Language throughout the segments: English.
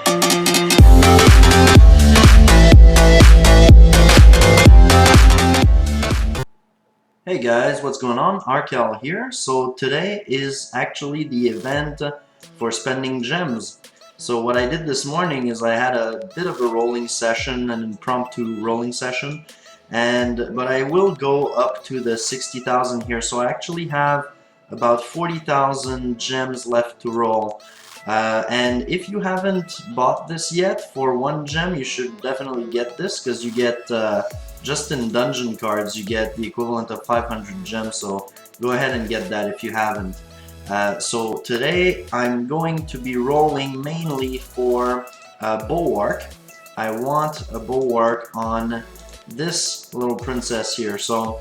Hey guys, what's going on? Arkel here. So today is actually the event for spending gems. So what I did this morning is I had a bit of a rolling session, an impromptu rolling session, but I will go up to the 60,000 here. So I actually have about 40,000 gems left to roll. And if you haven't bought this yet for one gem, you should definitely get this because you get just in dungeon cards you get the equivalent of 500 gems, so go ahead and get that if you haven't. So today I'm going to be rolling mainly for bulwark. I want a bulwark on this little princess here. So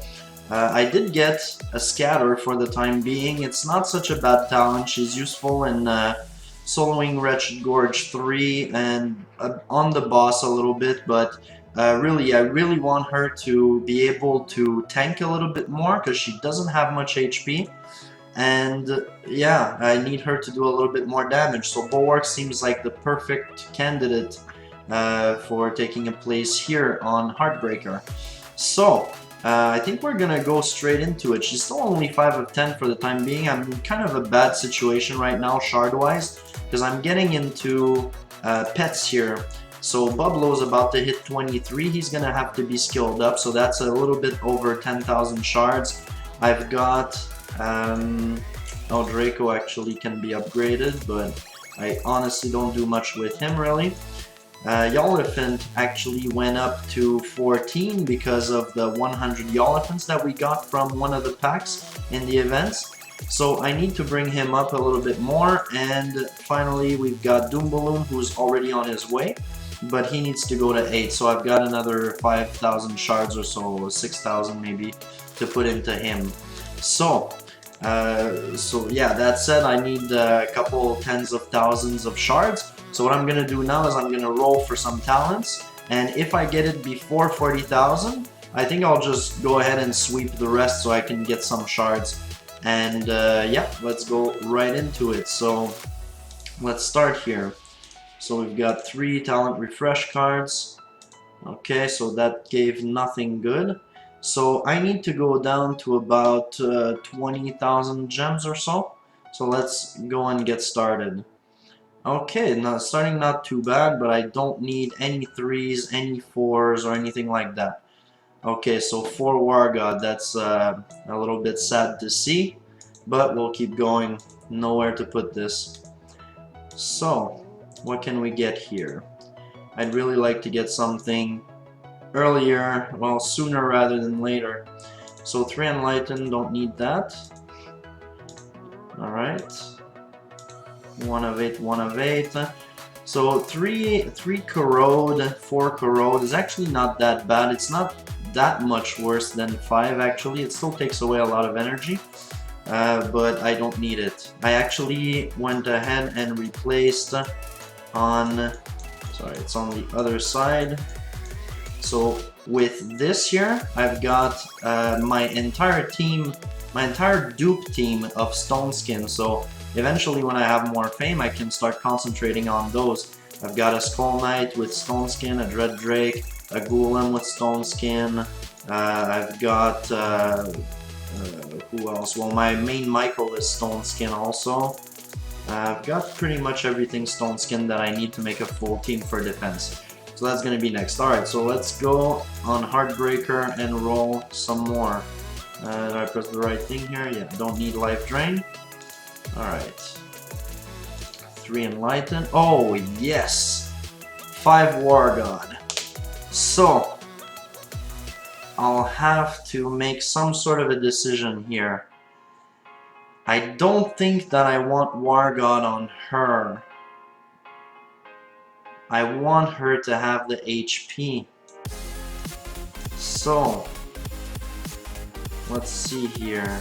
I did get a scatter for the time being. It's not such a bad talent. She's useful in soloing Wretched Gorge 3 and on the boss a little bit, but really, I really want her to be able to tank a little bit more because she doesn't have much HP, and yeah, I need her to do a little bit more damage. So Bulwark seems like the perfect candidate for taking a place here on Heartbreaker. So I think we're gonna go straight into it. She's still only 5 of 10 for the time being. I'm in kind of a bad situation right now shard-wise because I'm getting into pets here. So Bublo's about to hit 23, he's gonna have to be skilled up, so that's a little bit over 10,000 shards. I've got, oh, Draco actually can be upgraded, but I honestly don't do much with him really. Yolifant actually went up to 14 because of the 100 Yolifants that we got from one of the packs in the events. So I need to bring him up a little bit more, and finally we've got Doomballoon who's already on his way, but he needs to go to 8, so I've got another 5,000 shards or so, 6,000 maybe, to put into him. So yeah, that said, I need a couple tens of thousands of shards. So what I'm gonna do now is I'm gonna roll for some talents, and if I get it before 40,000, I think I'll just go ahead and sweep the rest so I can get some shards. And yeah, let's go right into it. So let's start here. So we've got 3 talent refresh cards. Okay, so that gave nothing good. So I need to go down to about 20,000 gems or so. So let's go and get started. Okay, now starting not too bad, but I don't need any 3s, any 4s, or anything like that. Okay, so 4 War God, that's a little bit sad to see, but we'll keep going. Nowhere to put this. So what can we get here? I'd really like to get something earlier, well, sooner rather than later. So 3 Enlighten, don't need that. Alright. 1 of 8, 1 of 8. So 3 Corrode, 4 Corrode is actually not that bad. It's not that much worse than 5 actually. It still takes away a lot of energy. But I don't need it. I actually went ahead and replaced on, sorry, it's on the other side. So with this here, I've got my entire team, my entire dupe team of Stone Skin. So eventually when I have more fame, I can start concentrating on those. I've got a Skull Knight with Stone Skin, a Dread Drake, a Golem with Stone Skin. I've got who else? Well, my main Michael is Stone Skin also. I've got pretty much everything Stone Skin that I need to make a full team for defense. So that's gonna be next. Alright, so let's go on Heartbreaker and roll some more. Did I press the right thing here? Yeah, don't need Life Drain. Alright. 3 Enlighten. Oh, yes! 5 War God. So I'll have to make some sort of a decision here. I don't think that I want War God on her. I want her to have the HP. So let's see here.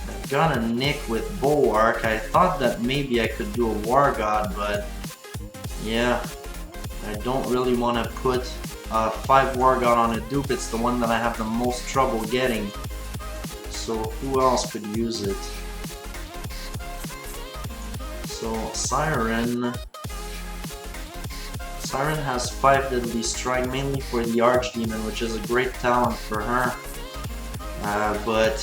I've got a Nick with Bulwark. I thought that maybe I could do a War God, but yeah, I don't really want to put 5 War God on a dupe. It's the one that I have the most trouble getting. So who else could use it? So Siren has 5 Deadly Strike, mainly for the Archdemon, which is a great talent for her. But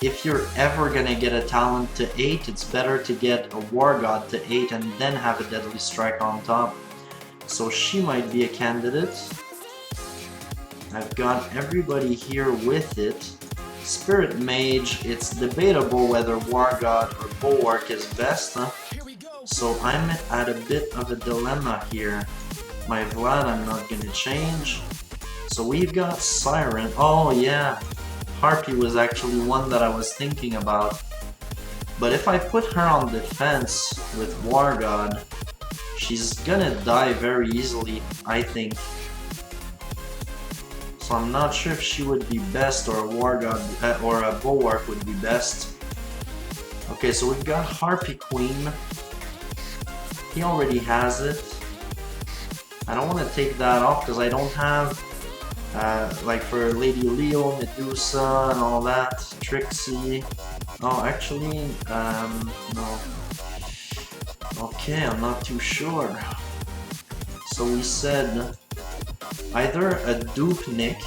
if you're ever gonna get a talent to 8, it's better to get a War God to 8 and then have a Deadly Strike on top. So she might be a candidate. I've got everybody here with it. Spirit Mage, it's debatable whether War God or Bulwark is best. So I'm at a bit of a dilemma here. My Vlad I'm not gonna change. So we've got Siren. Oh yeah, Harpy was actually one that I was thinking about. But if I put her on defense with War God, she's gonna die very easily, I think. So I'm not sure if she would be best or a War God or a Bulwark would be best. Okay, so we've got Harpy Queen. He already has it. I don't want to take that off because I don't have like for Lady Leo, Medusa and all that, Trixie. Oh, actually, no. Okay, I'm not too sure. So we said either a Duke Nick,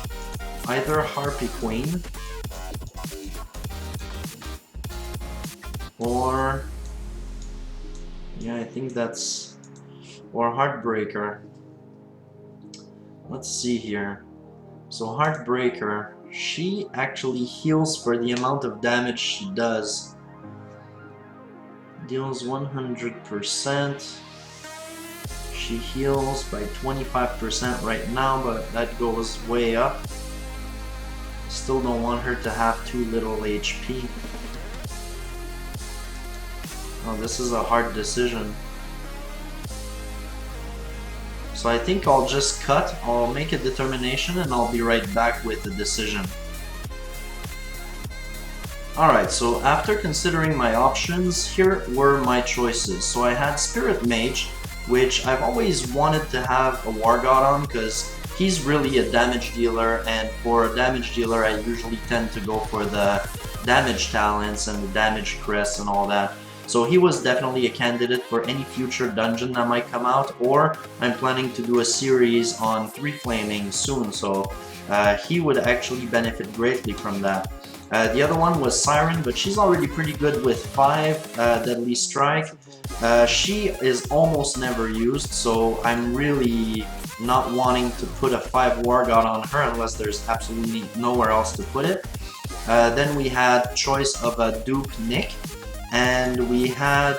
either Harpy Queen, or yeah, I think that's, or Heartbreaker. Let's see here. So Heartbreaker, she actually heals for the amount of damage she does. Deals 100%. She heals by 25% right now, but that goes way up. Still don't want her to have too little HP. Oh, this is a hard decision. So I think I'll just cut, I'll make a determination, and I'll be right back with the decision. Alright, so after considering my options, here were my choices. So I had Spirit Mage, which I've always wanted to have a War God on because he's really a damage dealer, and for a damage dealer I usually tend to go for the damage talents and the damage crests and all that. So he was definitely a candidate for any future dungeon that might come out, or I'm planning to do a series on 3 Flaming soon, so he would actually benefit greatly from that. The other one was Siren, but she's already pretty good with 5 Deadly Strike. She is almost never used, so I'm really not wanting to put a 5 War God on her unless there's absolutely nowhere else to put it. Then we had choice of a Duke Nick, and we had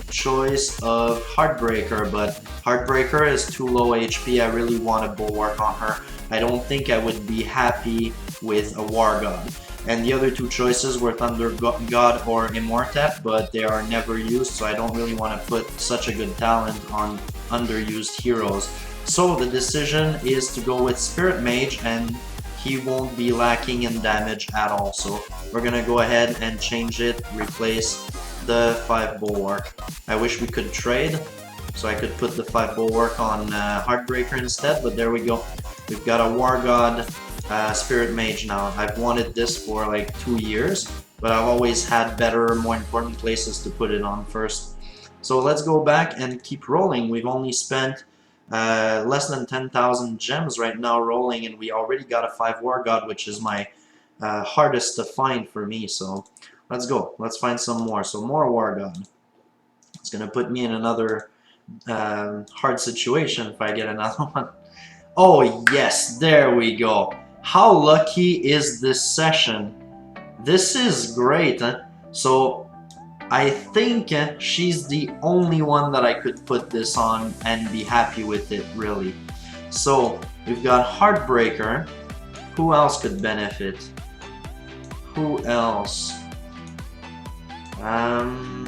choice of Heartbreaker, but Heartbreaker is too low HP. I really want a Bulwark on her. I don't think I would be happy with a War God. And the other 2 choices were Thunder God or Immortat, but they are never used, so I don't really want to put such a good talent on underused heroes. So the decision is to go with Spirit Mage, and he won't be lacking in damage at all. So we're gonna go ahead and change it, replace the 5 Bulwark. I wish we could trade, so I could put the 5 Bulwark on Heartbreaker instead, but there we go. We've got a War God Spirit Mage now. I've wanted this for like 2 years, but I've always had better, more important places to put it on first. So let's go back and keep rolling. We've only spent less than 10,000 gems right now rolling, and we already got a 5 War God, which is my hardest to find for me. So let's go. Let's find some more. So more War God. It's gonna put me in another hard situation if I get another one. Oh yes, there we go. How lucky is this session? This is great. Huh? So I think she's the only one that I could put this on and be happy with it, really. So we've got Heartbreaker. Who else could benefit? Who else? I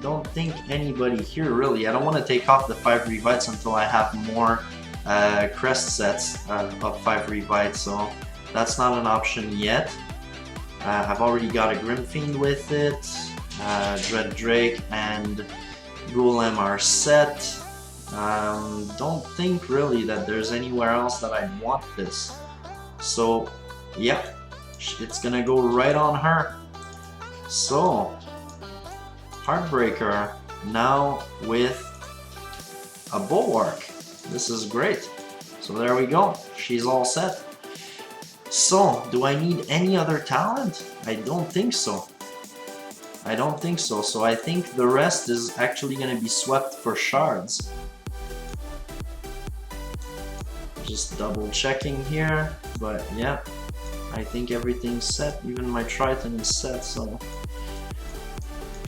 don't think anybody here, really. I don't want to take off the 5 Revites until I have more crest sets of 5 Revites, so that's not an option yet. I've already got a Grim Fiend with it. Dread Drake and Golem are set. Don't think really that there's anywhere else that I'd want this. So, yep, it's gonna go right on her. So, Heartbreaker, now with a bulwark. This is great. So there we go. She's all set. So, do I need any other talent? I don't think so. I don't think so. So I think the rest is actually going to be swept for shards. Just double checking here, but yeah, I think everything's set. Even my Triton is set, so...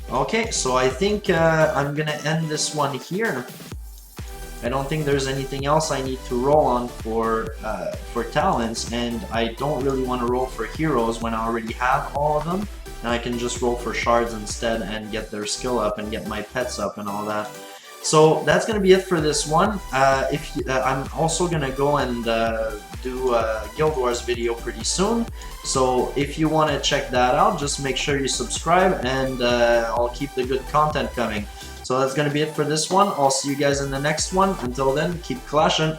Okay, so I think I'm gonna end this one here. I don't think there's anything else I need to roll on for talents, and I don't really want to roll for heroes when I already have all of them, and I can just roll for shards instead and get their skill up and get my pets up and all that. So that's gonna be it for this one. I'm also gonna go and do a Guild Wars video pretty soon. So if you want to check that out, just make sure you subscribe, and I'll keep the good content coming. So that's gonna be it for this one. I'll see you guys in the next one. Until then, keep clashing.